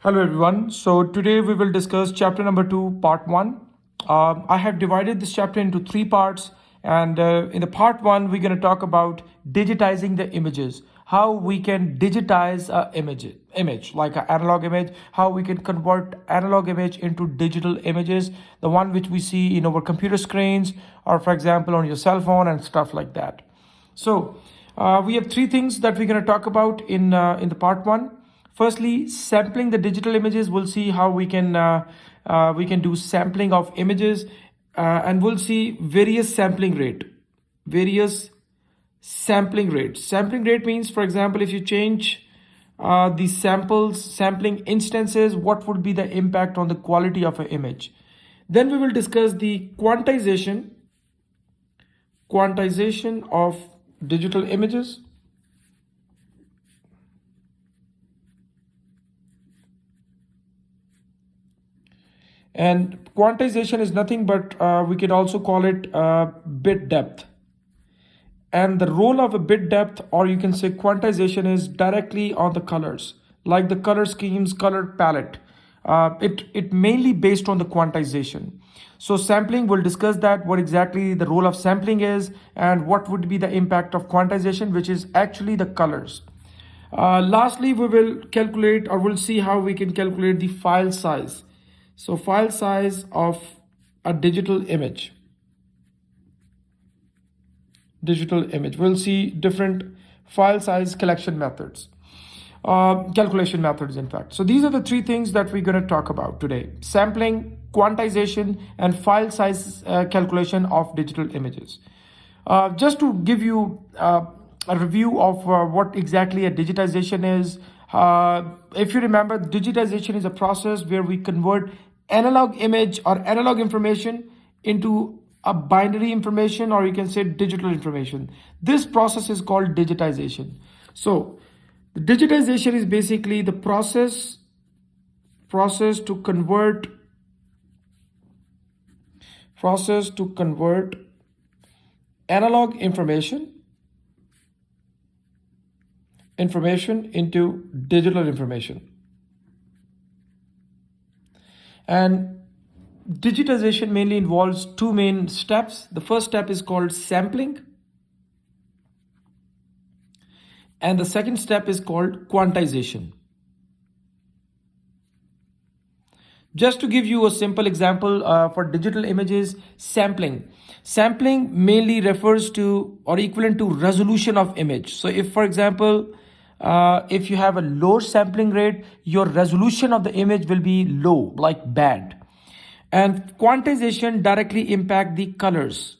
Hello everyone. So today we will discuss chapter number 2, part 1. I have divided this chapter into 3 parts, and in the part 1 we're going to talk about digitizing the images, how we can digitize a image like an analog image, how we can convert analog image into digital images, the one which we see in our computer screens or for example on your cell phone and stuff like that. So we have 3 things that we're going to talk about in the part 1. Firstly, sampling the digital images. We'll see how we can do sampling of images, and we'll see various sampling rate. Various sampling rates. Sampling rate means, for example, if you change the sampling instances, what would be the impact on the quality of an image? Then we will discuss the quantization of digital images. And quantization is nothing but we can also call it bit depth. And the role of a bit depth, or you can say quantization, is directly on the colors, like the color schemes, color palette. It mainly based on the quantization. So sampling, we'll discuss that, what exactly the role of sampling is, and what would be the impact of quantization, which is actually the colors. Lastly, we will calculate, or we'll see how we can calculate the file size. So file size of a digital image. We'll see different file size calculation methods, in fact. So these are the 3 things that we're going to talk about today: sampling, quantization, and file size calculation of digital images. Just to give you a review of what exactly a digitization is. If you remember, digitization is a process where we convert analog image or analog information into a binary information, or you can say digital information. This process is called digitization. So the digitization is basically the process to convert analog information into digital information. And digitization mainly involves 2 main steps. The first step is called sampling, and the second step is called quantization. Just to give you a simple example for digital images, sampling mainly refers to or equivalent to resolution of image. So if, for example, if you have a low sampling rate, your resolution of the image will be low, like bad. And quantization directly impact the colors,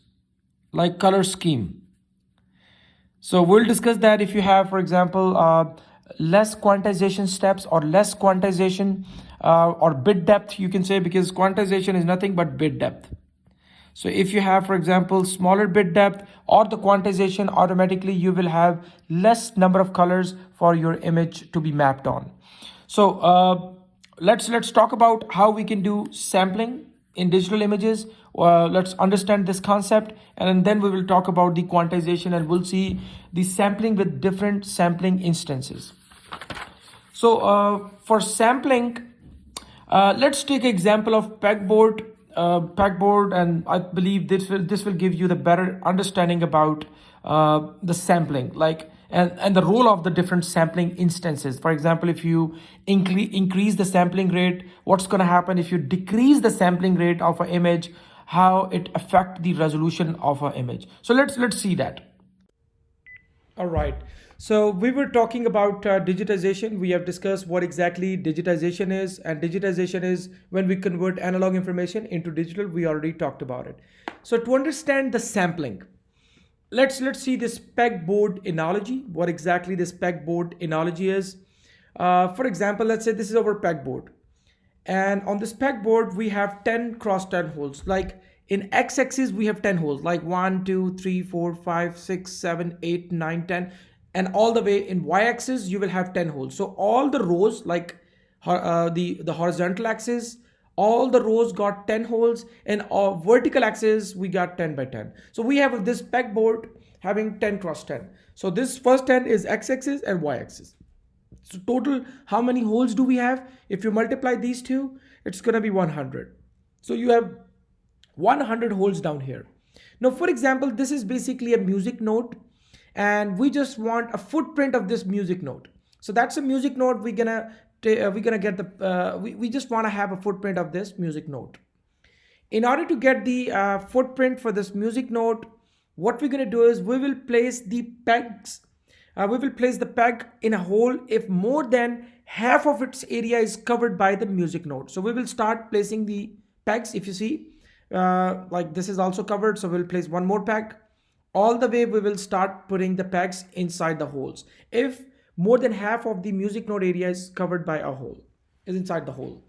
like color scheme. So we'll discuss that if you have, for example, less quantization steps or less quantization or bit depth, you can say, because quantization is nothing but bit depth. So if you have, for example, smaller bit depth or the quantization, automatically you will have less number of colors for your image to be mapped on. So let's talk about how we can do sampling in digital images. Let's understand this concept, and then we will talk about the quantization, and we'll see the sampling with different sampling instances. So for sampling, let's take an example of pegboard, and I believe this will give you the better understanding about the sampling, and the role of the different sampling instances. For example, if you increase the sampling rate, what's going to happen if you decrease the sampling rate of an image, how it affect the resolution of an image. So let's see that. All right. So we were talking about digitization. We have discussed what exactly digitization is, and digitization is when we convert analog information into digital. We already talked about it. So to understand the sampling, let's see this pegboard analogy. What exactly this pegboard analogy is? For example, let's say this is our pegboard, and on this pegboard we have 10 cross 10 holes. Like in x-axis we have 10 holes, like 1 2 3 4 5 6 7 8 9 10, and all the way in y-axis you will have 10 holes. So all the rows, like the horizontal axis, all the rows got 10 holes, and vertical axis we got 10 by 10. So we have this pegboard having 10 cross 10. So this first 10 is x-axis and y-axis. So total, how many holes do we have? If you multiply these two, it's going to be 100. So you have 100 holes down here. Now, for example, this is basically a music note, and we just want a footprint of this music note. So that's a music note. We're gonna get the we just want to have a footprint of this music note. In order to get the footprint for this music note, what we're going to do is we will place the pegs. We will place the peg in a hole if more than half of its area is covered by the music note. So we will start placing the pegs. If you see, like this is also covered, so we'll place one more peg. All the way we will start putting the pegs inside the holes. If more than half of the music note area is covered by a hole, is inside the hole.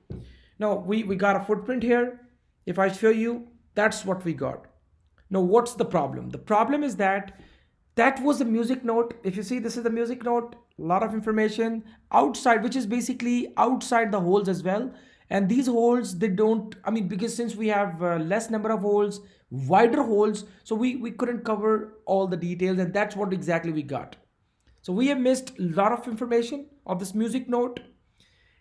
Now we got a footprint here. If I show you, that's what we got. Now what's the problem? The problem is that that was the music note. If you see, this is the music note, a lot of information outside, which is basically outside the holes as well. And these holes, they don't, I mean, because since we have less number of holes, wider holes, so we couldn't cover all the details, and that's what exactly we got. So we have missed a lot of information of this music note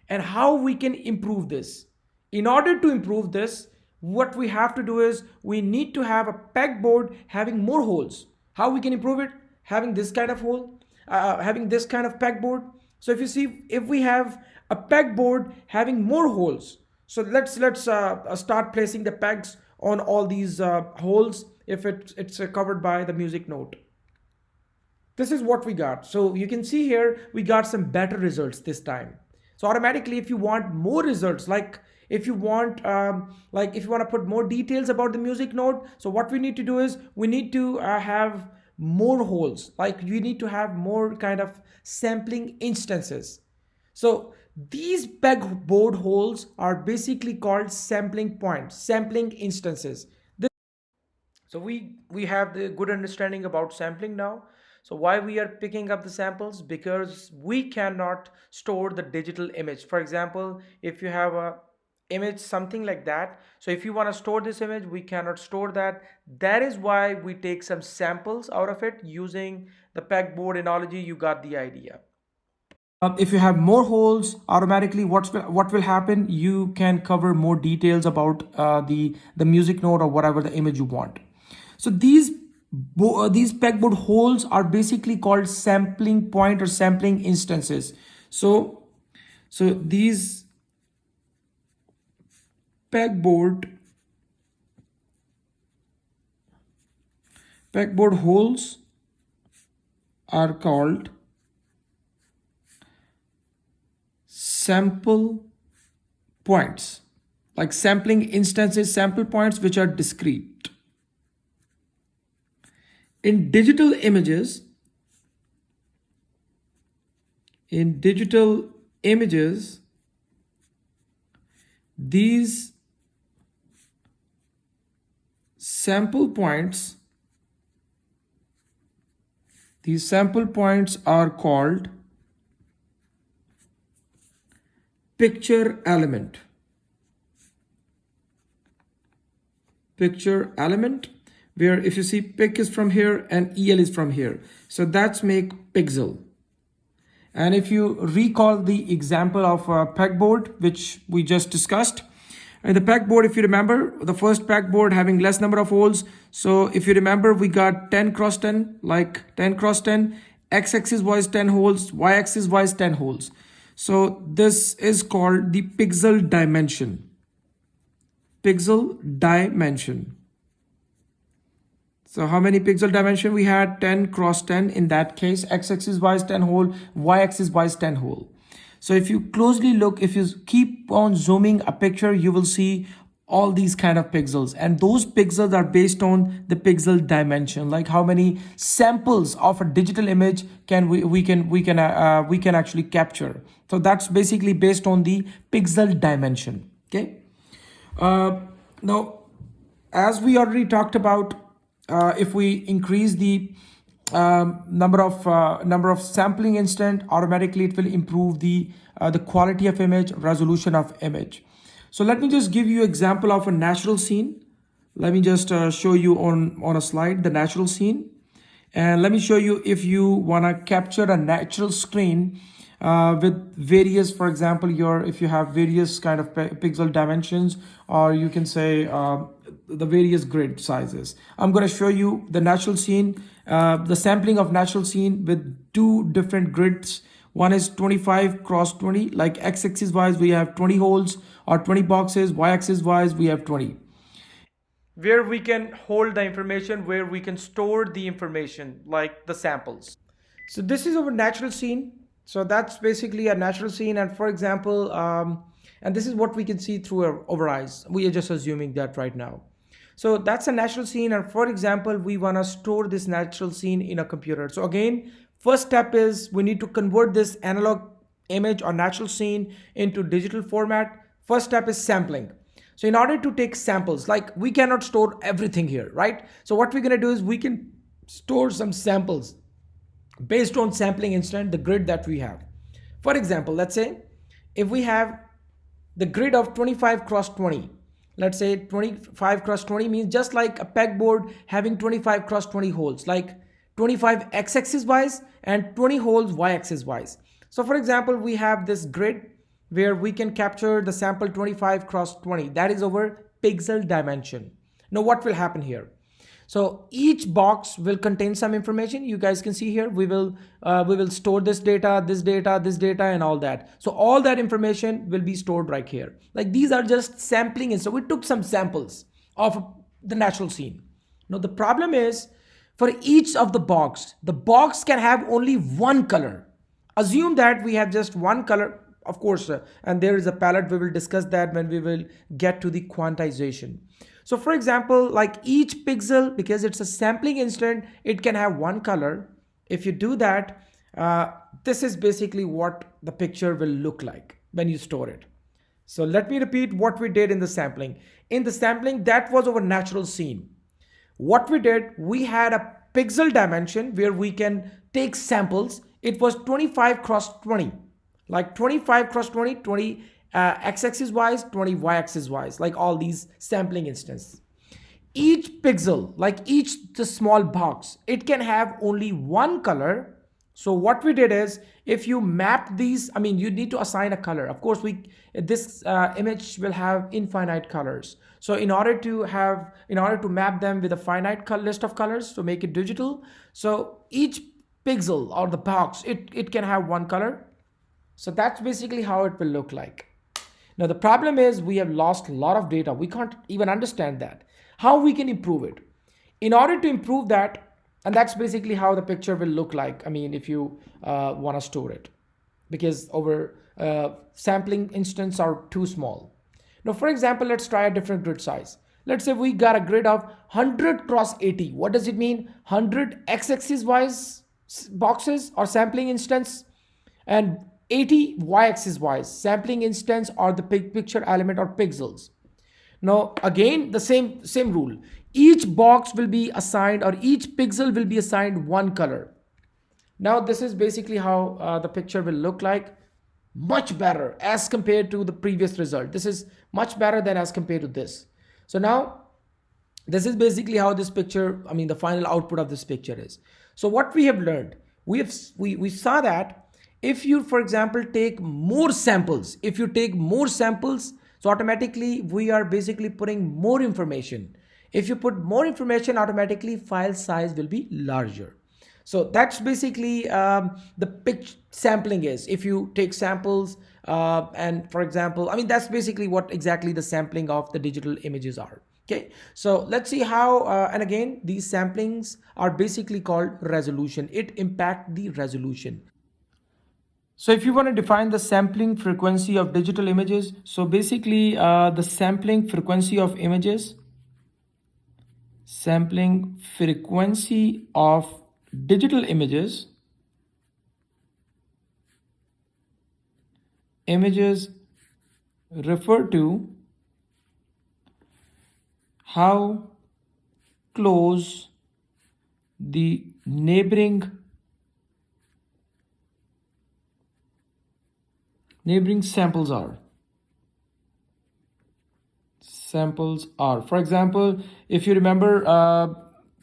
and how we can improve this. In order to improve this, what we have to do is we need to have a pegboard having more holes. How we can improve it? Having this kind of hole, having this kind of pegboard. So if you see, if we have a pegboard having more holes, so let's start placing the pegs on all these holes if it's covered by the music note. This is what we got. So you can see here we got some better results this time. So automatically, if you want more results, like if you want to put more details about the music note, so what we need to do is we need to have more holes. Like you need to have more kind of sampling instances. So these pegboard holes are basically called sampling points, sampling instances. So we have the good understanding about sampling now. So why we are picking up the samples? Because we cannot store the digital image. For example, if you have a image something like that, so if you want to store this image, we cannot store that. That is why we take some samples out of it using the pegboard analogy. You got the idea. If you have more holes, automatically what will happen? You can cover more details about the music note or whatever the image you want. So these pegboard holes are basically called sampling point or sampling instances. So these pegboard holes are called sample points, like sampling instances, sample points which are discrete. In digital images, these sample points are called picture element, where if you see pic is from here and el is from here, so that's make pixel. And if you recall the example of a pegboard which we just discussed, and the pegboard, if you remember, the first pegboard having less number of holes. So if you remember, we got 10 cross 10, like 10 cross 10, x-axis was 10 holes, y-axis was 10 holes. So this is called the pixel dimension. So how many pixel dimension we had? 10 cross 10 in that case. X-axis was 10 hole, y-axis was 10 hole. So if you closely look, if you keep on zooming a picture, you will see all these kind of pixels, and those pixels are based on the pixel dimension, like how many samples of a digital image can we can actually capture. So that's basically based on the pixel dimension. Okay. Now, as we already talked about, if we increase the number of sampling instant, automatically it will improve the quality of image, resolution of image. So let me just give you example of a natural scene. Let me just show you on a slide the natural scene, and let me show you if you want to capture a natural scene with various, for example, your if you have various kind of pixel dimensions, or you can say the various grid sizes. I'm going to show you the natural scene, the sampling of natural scene with two different grids. One is 25 cross 20, like x-axis wise we have 20 holes or 20 boxes, y-axis wise we have 20, where we can hold the information, where we can store the information like the samples. So this is our natural scene. So that's basically a natural scene. And for example, and this is what we can see through our eyes. We are just assuming that right now. So that's a natural scene. And for example, we want to store this natural scene in a computer. So again, first step is we need to convert this analog image or natural scene into digital format. First step is sampling. So in order to take samples, like we cannot store everything here, right? So what we're going to do is we can store some samples based on sampling instant, the grid that we have. For example, let's say if we have the grid of 25 cross 20, let's say 25 cross 20 means just like a pegboard having 25 cross 20 holes, like 25 x-axis wise and 20 holes y-axis wise. So for example, we have this grid where we can capture the sample 25 cross 20. That is our pixel dimension. Now what will happen here? So each box will contain some information. You guys can see here, we will store this data, this data, this data, and all that. So all that information will be stored right here. Like these are just sampling. And so we took some samples of the natural scene. Now the problem is for each of the box can have only one color. Assume that we have just one color, of course, and there is a palette. We will discuss that when we will get to the quantization. So for example, like each pixel, because it's a sampling instant, it can have one color. If you do that, this is basically what the picture will look like when you store it. So let me repeat what we did in the sampling. In the sampling, that was our natural scene. What we did, we had a pixel dimension where we can take samples. It was 25 cross 20, like 25 cross 20, 20 x-axis wise, 20 y-axis wise, like all these sampling instances. Each pixel, like each the small box, it can have only one color. So what we did is, if you map these, I mean, you need to assign a color. Of course, this image will have infinite colors. So in order to map them with a finite list of colors to make it digital, so each pixel or the box, it can have one color. So that's basically how it will look like. Now the problem is we have lost a lot of data. We can't even understand that. How we can improve it? In order to improve that, and that's basically how the picture will look like. I mean, if you want to store it, because our sampling instance are too small. Now, for example, let's try a different grid size. Let's say we got a grid of 100 cross 80. What does it mean? 100 x-axis wise boxes or sampling instance, and 80 y-axis wise sampling instance or the picture element or pixels. Now again, the same rule. Each box will be assigned, or each pixel will be assigned one color. Now this is basically how the picture will look like. Much better as compared to the previous result. This is much better than as compared to this. So now this is basically how this picture, I mean the final output of this picture is. So what we have learned, we saw that if you, for example, take more samples, so automatically we are basically putting more information. If you put more information, automatically file size will be larger. So that's basically the pitch sampling is. If you take samples and for example, I mean, that's basically what exactly the sampling of the digital images are. Okay, so let's see how, and again, these samplings are basically called resolution. It impacts the resolution. So if you want to define the sampling frequency of digital images, so basically the sampling frequency of digital images refer to how close the neighboring samples are. For example, if you remember,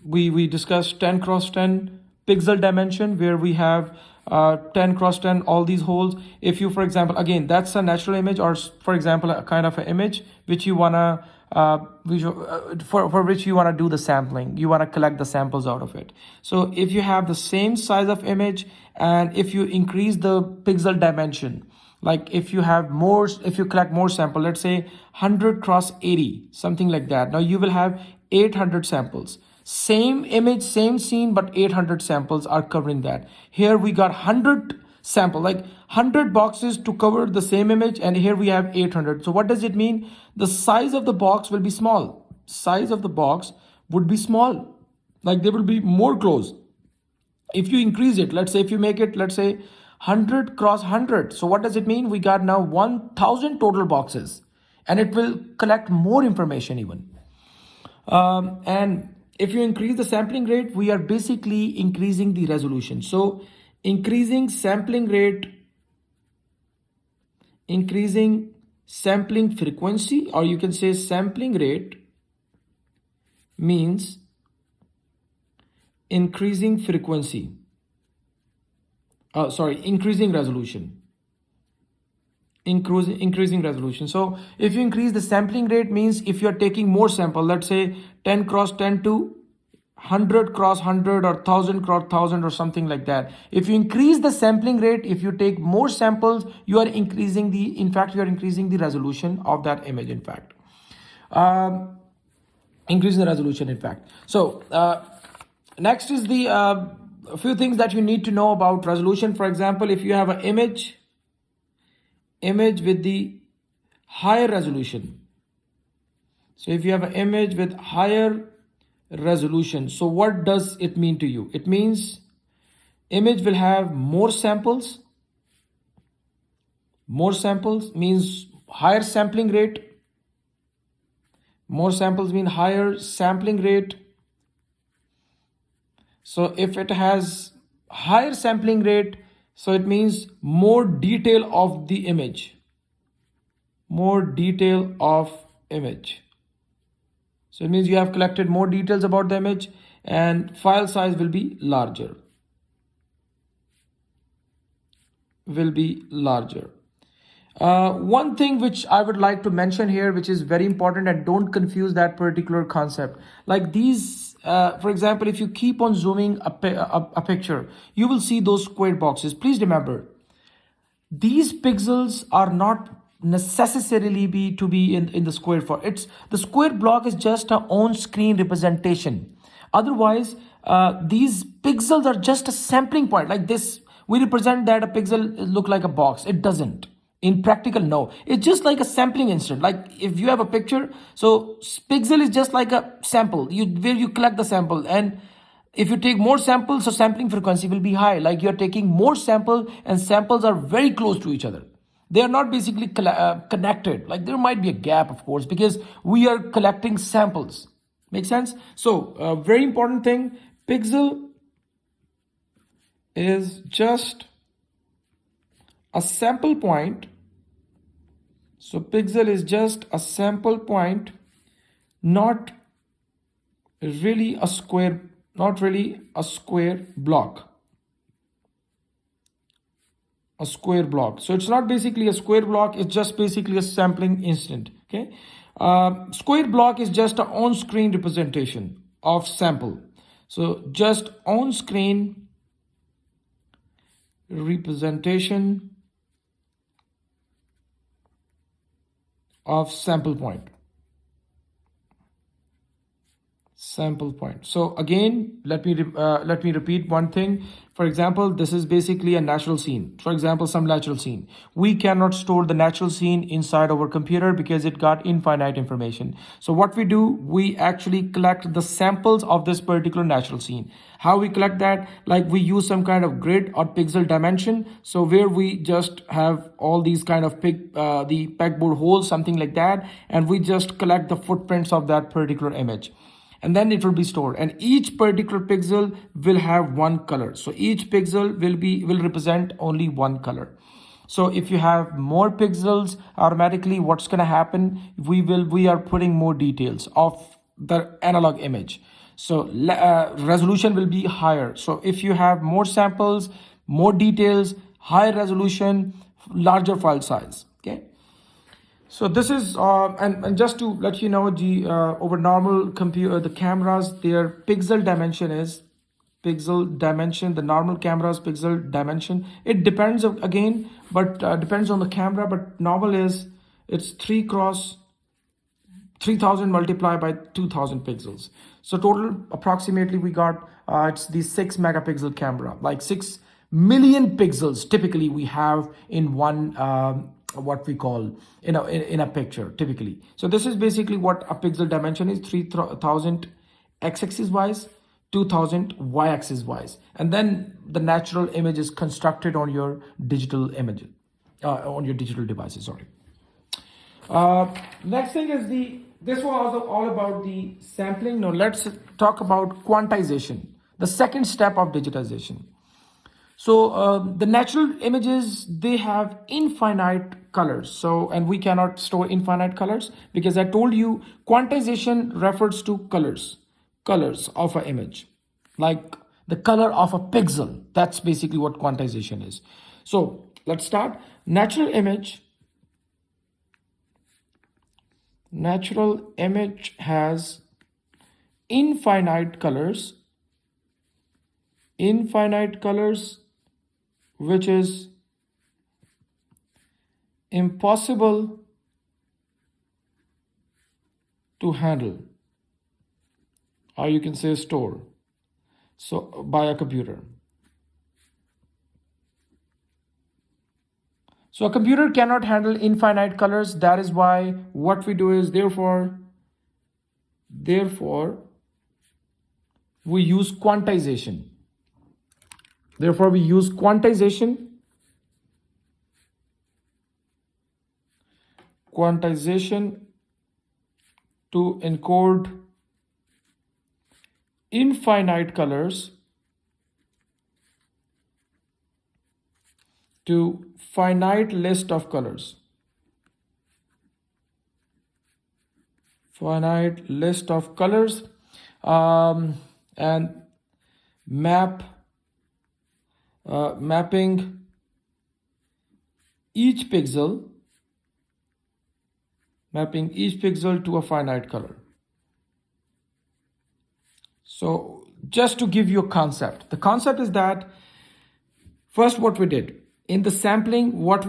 we discussed 10 cross 10 pixel dimension, where we have 10 cross 10, all these holes. If you, for example, again, that's a natural image, or for example, a kind of an image which you wanna for which you want to do the sampling, you want to collect the samples out of it. So if you have the same size of image, and if you increase the pixel dimension, like if you have more, if you collect more sample, let's say 100 cross 80, something like that, now you will have 800 samples. Same image, same scene, but 800 samples are covering that. Here we got 100 sample, like 100 boxes to cover the same image, and here we have 800. So what does it mean? The size of the box will be small. Size of the box would be small, like they will be more close. If you increase it, let's say if you make it, let's say 100 cross 100, so what does it mean? We got now 1000 total boxes, and it will collect more information even. And if you increase the sampling rate, we are basically increasing the resolution. So increasing sampling rate, increasing sampling frequency, or you can say sampling rate, means increasing frequency. Increasing resolution. Increasing resolution. So if you increase the sampling rate, means if you're taking more sample, let's say 10 cross 10 to 100 cross 100 or 1000 cross 1000 or something like that. If you increase the sampling rate, if you take more samples, you are increasing the, in fact, you are increasing the resolution of that image, in fact. Increasing the resolution, in fact. So next is the a few things that you need to know about resolution. For example, if you have an image with the higher resolution. So if you have an image with higher resolution, so what does it mean to you? It means image will have more samples. More samples means higher sampling rate. More samples mean higher sampling rate. So if it has higher sampling rate, so it means more detail of the image. More detail of image. So it means you have collected more details about the image, and file size will be larger. Will be larger. One thing which I would like to mention here, which is very important, and don't confuse that particular concept. Like these, for example, if you keep on zooming a picture, you will see those square boxes. Please remember, these pixels are not necessarily to be in the square for it's the square block is just a on screen representation. Otherwise, these pixels are just a sampling point. Like this, we represent that a pixel look like a box. It doesn't. In practical, no. It's just like a sampling instant. Like if you have a picture, so pixel is just like a sample. Where you collect the sample, and if you take more samples, so sampling frequency will be high. Like you're taking more sample, and samples are very close to each other. They are not basically connected. Like there might be a gap, of course, because we are collecting samples. Make sense? So very important thing, pixel is just a sample point. So pixel is just a sample point, not really a square, not really a square block. A square block. So it's not basically a square block, it's just basically a sampling instant. Okay. Square block is just an on-screen representation of sample. So just on-screen representation of sample point. Sample point. So again, let me repeat one thing. For example, this is basically a natural scene. For example, some natural scene. We cannot store the natural scene inside our computer because it got infinite information. So what we do, we actually collect the samples of this particular natural scene. How we collect that? Like we use some kind of grid or pixel dimension. So where we just have all these kind of the pegboard holes, something like that, and we just collect the footprints of that particular image. And then it will be stored, and each particular pixel will have one color. So each pixel will represent only one color. So if you have more pixels, automatically what's going to happen, we are putting more details of the analog image. So resolution will be higher. So if you have more samples, more details, higher resolution, larger file size. Okay. So this is and just to let you know, over normal computer, the cameras, their pixel dimension is pixel dimension. The normal cameras pixel dimension, it depends again, but depends on the camera. But normal is it's 3 cross 3000 multiplied by 2000 pixels. So total approximately we got it's the 6 megapixel camera, like 6 million pixels typically we have in one what we call in a picture typically. So this is basically what a pixel dimension is: 3000 x-axis wise, 2000 y-axis wise, and then the natural image is constructed on your digital image, on your digital devices. Sorry. Next thing is this was all about the sampling. Now let's talk about quantization, the second step of digitization. So the natural images, they have infinite colors. So, and we cannot store infinite colors because I told you quantization refers to colors of an image, like the color of a pixel. That's basically what quantization is. So let's start. Natural image has infinite colors, which is impossible to handle, or you can say store, so by a computer. So a computer cannot handle infinite colors. That is why what we do is therefore we use quantization. Therefore we use quantization to encode infinite colors to finite list of colors. And mapping each pixel to a finite color. So just to give you a concept, the concept is that first what we did in the sampling, what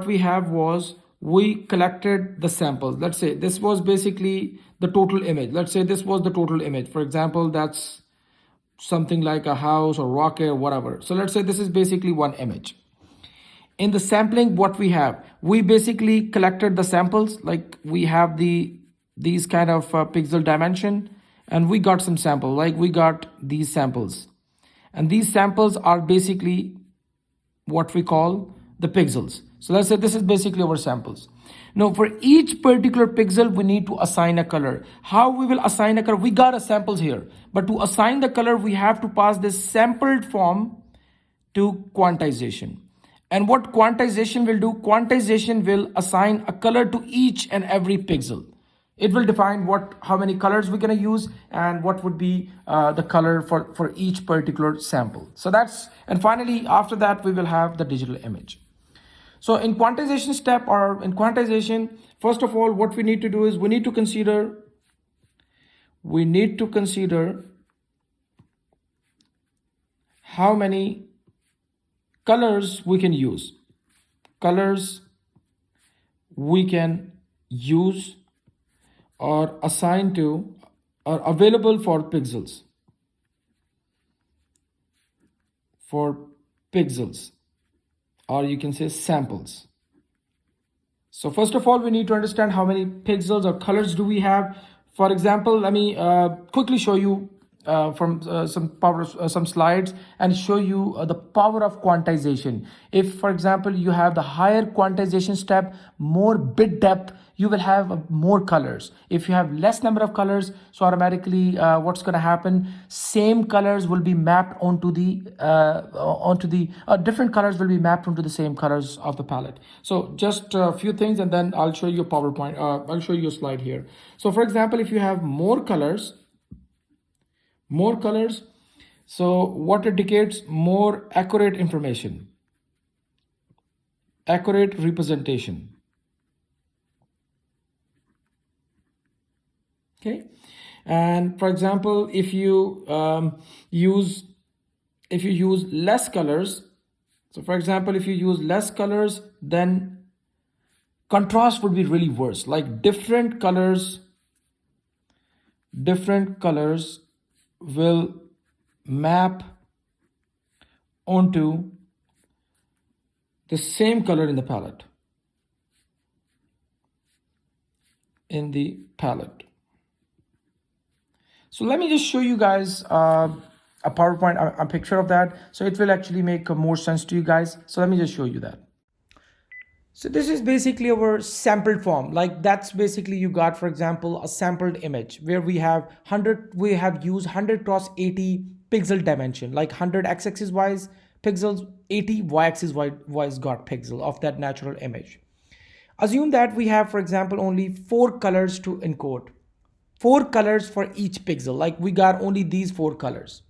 we have was we collected the samples. Let's say this was basically the total image. Let's say this was the total image. For example, that's something like a house or rocket or whatever. So let's say this is basically one image. In the sampling, what we basically collected the samples, like we have these kind of pixel dimension, and we got some sample, like we got these samples. And these samples are basically what we call the pixels. So let's say this is basically our samples. Now for each particular pixel, we need to assign a color. How we will assign a color? We got a samples here, but to assign the color, we have to pass this sampled form to quantization. And what quantization will do? Quantization will assign a color to each and every pixel. It will define how many colors we're going to use and what would be the color for each particular sample. So and finally, after that, we will have the digital image. So in quantization step, or in quantization, first of all, what we need to do is we need to consider how many colors we can use. Or assigned to or available for pixels. Or you can say samples. So first of all, we need to understand how many pixels or colors do we have. For example, let me quickly show you from some slides and show you the power of quantization. If, for example, you have the higher quantization step, more bit depth, you will have more colors. If you have less number of colors, so automatically what's going to happen? Same colors will be mapped onto the different colors will be mapped onto the same colors of the palette. So just a few things, and then I'll show you a PowerPoint. I'll show you a slide here. So for example, if you have more colors, So what it indicates? More accurate information, accurate representation. Okay. And for example, if you use less colors, so for example, if you use less colors, then contrast would be really worse. Like different colors will map onto the same color in the palette. So let me just show you guys a PowerPoint, a picture of that. So it will actually make more sense to you guys. So let me just show you that. So this is basically our sampled form. Like that's basically you got, for example, a sampled image where we have used 100 cross 80 pixel dimension, like 100 x-axis wise pixels, 80 y-axis wise got pixel of that natural image. Assume that we have, for example, only 4 colors to encode. 4 colors for each pixel, like we got only these 4 colors.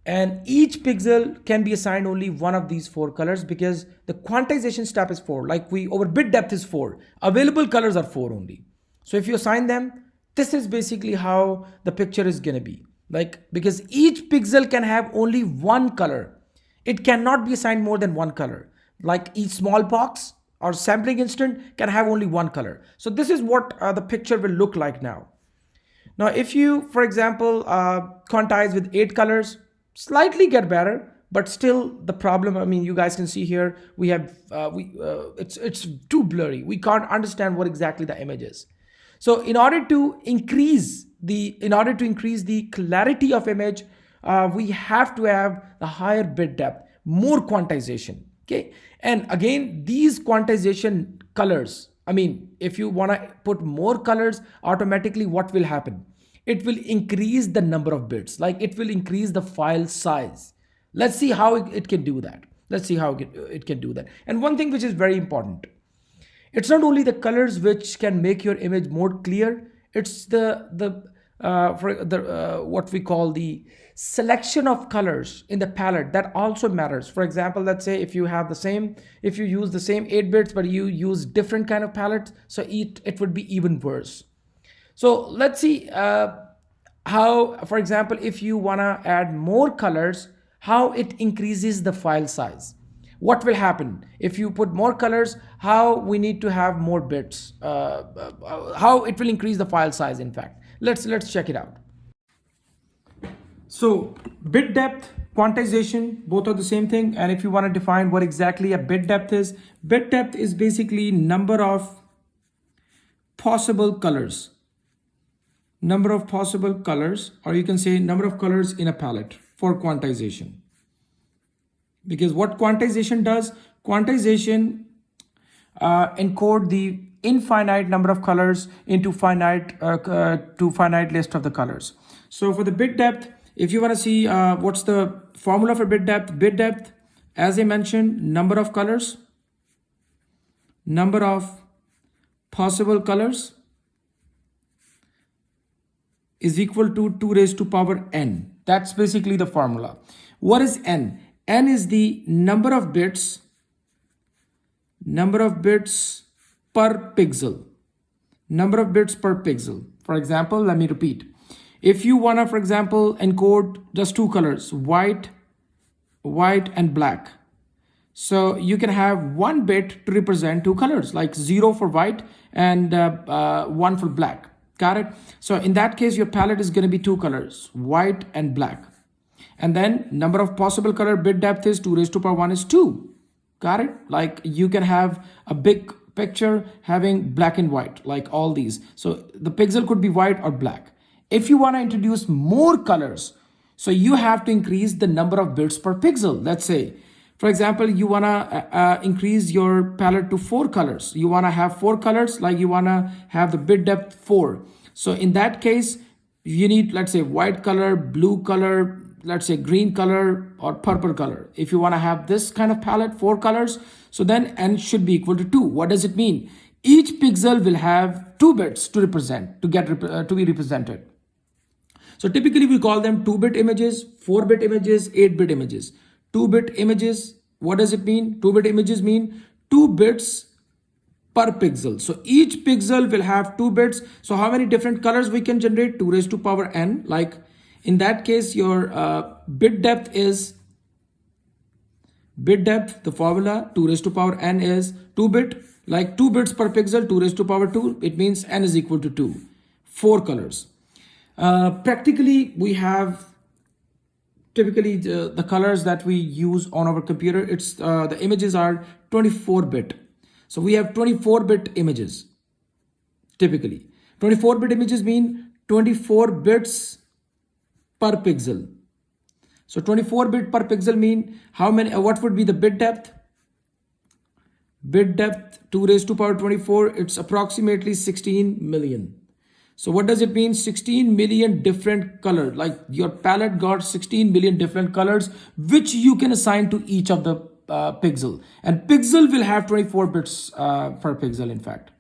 And each pixel can be assigned only one of these 4 colors because the quantization step is 4. Like our bit depth is 4. Available colors are 4 only. So if you assign them, this is basically how the picture is gonna be. Like, because each pixel can have only one color. It cannot be assigned more than one color. Like each small box or sampling instant can have only one color. So this is what the picture will look like now. Now, if you, for example, quantize with 8 colors, slightly get better, but still the problem, I mean, you guys can see here, we have, it's too blurry. We can't understand what exactly the image is. So in order to increase the clarity of image, we have to have the higher bit depth, more quantization. Okay. And again, these quantization colors, I mean, if you want to put more colors, automatically what will happen? It will increase the number of bits, like it will increase the file size. Let's see how it can do that. Let's see how it can do that. And one thing which is very important, it's not only the colors which can make your image more clear, it's what we call the selection of colors in the palette that also matters. For example, let's say if you use the same 8 bits but you use different kind of palettes, so it would be even worse. So let's see how, for example, if you want to add more colors, how it increases the file size. What will happen if you put more colors? How we need to have more bits? How it will increase the file size? In fact, let's check it out. So bit depth, quantization, both are the same thing. And if you want to define what exactly a bit depth is basically number of possible colors. Or you can say number of colors in a palette for quantization. Because what quantization does, encode the infinite number of colors into finite list of the colors. So for the bit depth, if you want to see what's the formula for bit depth, as I mentioned, number of colors, number of possible colors is equal to 2 raised to power n. That's basically the formula. What is n? N is the number of bits per pixel. For example, let me repeat. If you want to, for example, encode just 2 colors, white and black. So you can have 1 bit to represent 2 colors, like 0 for white and 1 for black. Got it? So in that case, your palette is going to be 2 colors, white and black. And then number of possible color bit depth is 2 raised to power 1 is 2. Got it? Like you can have a big picture having black and white, like all these. So the pixel could be white or black. If you want to introduce more colors, so you have to increase the number of bits per pixel. Let's say, for example, you want to increase your palette to 4 colors. You want to have 4 colors, like you want to have the bit depth 4. So in that case, you need, let's say, white color, blue color, let's say green color or purple color. If you want to have this kind of palette, 4 colors, so then n should be equal to 2. What does it mean? Each pixel will have 2 bits to be represented. So typically we call them 2-bit images, 4-bit images, 8-bit images. 2-bit images, what does it mean? 2-bit images mean 2 bits per pixel. So each pixel will have 2 bits. So how many different colors we can generate? 2 raised to power n. Like in that case, your bit depth, the formula 2 raised to power n is 2 bit, like 2 bits per pixel, 2 raised to power 2. It means n is equal to 2. 4 colors. Practically, we have typically the colors that we use on our computer. It's the images are 24-bit. So we have 24-bit images. Typically, 24-bit images mean 24 bits per pixel. So 24-bit per pixel mean how many? What would be the bit depth? Bit depth 2 raised to power 24. It's approximately 16 million. So what does it mean? 16 million different colors. Like your palette got 16 million different colors, which you can assign to each of the pixel. And pixel will have 24 bits per pixel, in fact.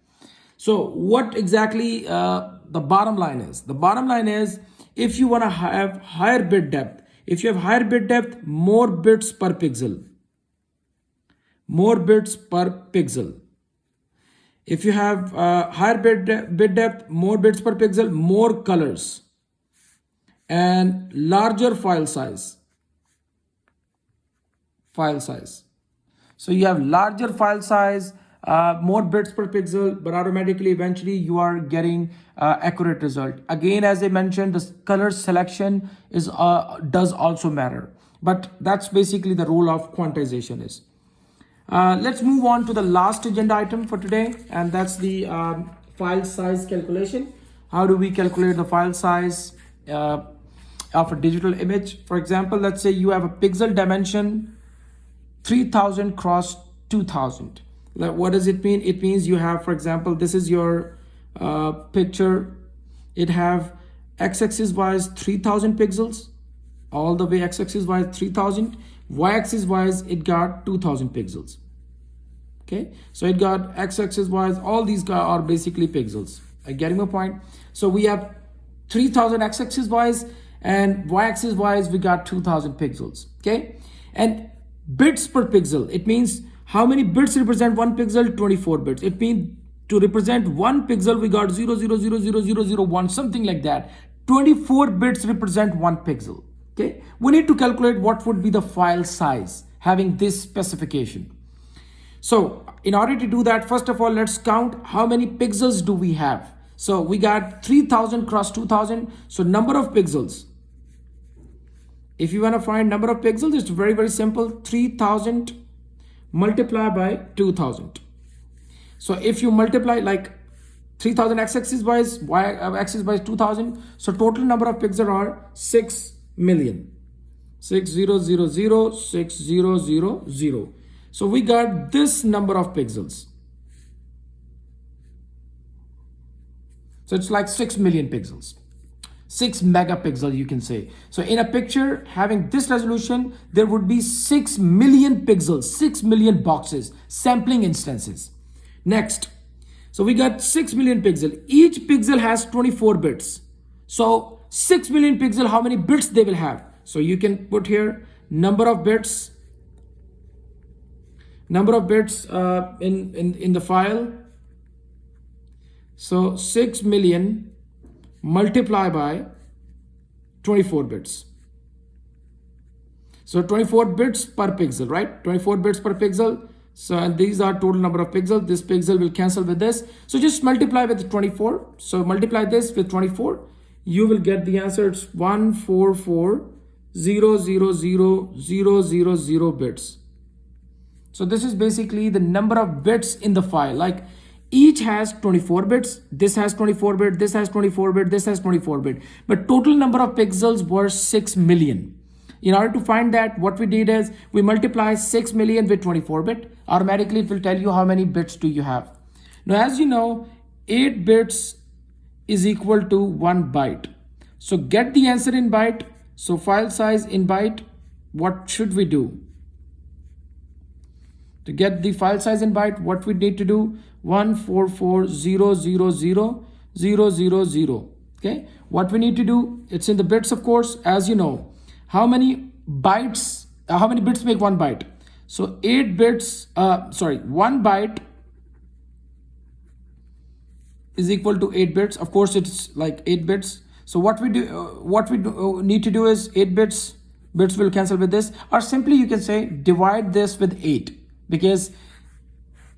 So what exactly the bottom line is? The bottom line is, if you want to have higher bit depth, if you have higher bit depth, more bits per pixel. More bits per pixel. If you have higher bit depth, more bits per pixel, more colors, and larger file size. So you have larger file size, more bits per pixel, but automatically eventually you are getting accurate result. Again, as I mentioned, the color selection is does also matter, but that's basically the role of quantization is. Let's move on to the last agenda item for today, and that's the file size calculation. How do we calculate the file size of a digital image? For example, let's say you have a pixel dimension 3000 cross 2000. What does it mean? It means you have, for example, this is your picture. It have x-axis wise 3000 pixels, all the way x-axis wise 3000. Y-axis wise, it got 2000 pixels. Okay, so it got x-axis wise, all these are basically pixels. Are you getting my point? So we have 3000 x-axis wise, and y-axis wise we got 2000 pixels. Okay, and bits per pixel, it means how many bits represent one pixel? 24 bits. It means to represent one pixel we got 0000001, something like that. 24 bits represent one pixel. Okay, we need to calculate what would be the file size having this specification. So in order to do that, first of all, let's count how many pixels do we have. So we got 3000 cross 2000. So number of pixels. If you want to find number of pixels, it's very, very simple. 3000 multiplied by 2000. So if you multiply like 3000 x-axis wise, y-axis wise 2000. So total number of pixels are 6 million. 60006000. So we got this number of pixels. So it's like 6 million pixels. 6 megapixel, you can say. So in a picture having this resolution, there would be 6 million pixels, 6 million boxes, sampling instances. Next, so we got 6 million pixel. Each pixel has 24 bits. So 6 million pixel, how many bits they will have? So you can put here number of bits in the file. So 6 million multiply by 24 bits. So 24 bits per pixel, right? 24 bits per pixel. So and these are total number of pixels. This pixel will cancel with this. So just multiply with 24. So multiply this with 24. You will get the answer. It's 144,000,000 bits. So this is basically the number of bits in the file. Like each has 24 bits. This has 24 bit. This has 24 bit. This has 24 bit. But total number of pixels were 6 million. In order to find that, what we did is we multiply 6 million with 24 bit. Automatically, it will tell you how many bits do you have. Now, as you know, 8 bits is equal to 1 byte. So get the answer in byte. So file size in byte, what should we do? To get the file size in byte, what we need to do? 144,000,000. Okay, what we need to do, it's in the bits, of course, as you know. How many bytes, how many bits make one byte? So 8 bits, sorry, 1 byte is equal to 8 bits. Of course, it's like 8 bits. So what we need to do is 8 bits will cancel with this, or simply you can say divide this with 8, because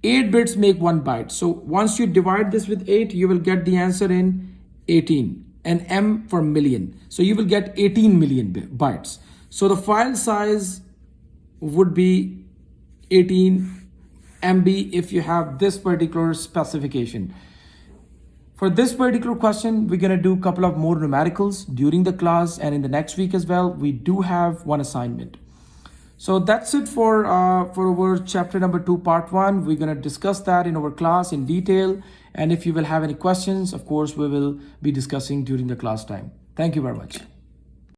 8 bits make 1 byte. So once you divide this with 8, you will get the answer in 18, and M for million. So you will get 18 million bytes. So the file size would be 18 MB if you have this particular specification. For this particular question, we're going to do a couple of more numericals during the class, and in the next week as well, we do have one assignment. So that's it for our chapter number 2, part 1. We're going to discuss that in our class in detail. And if you will have any questions, of course, we will be discussing during the class time. Thank you very much.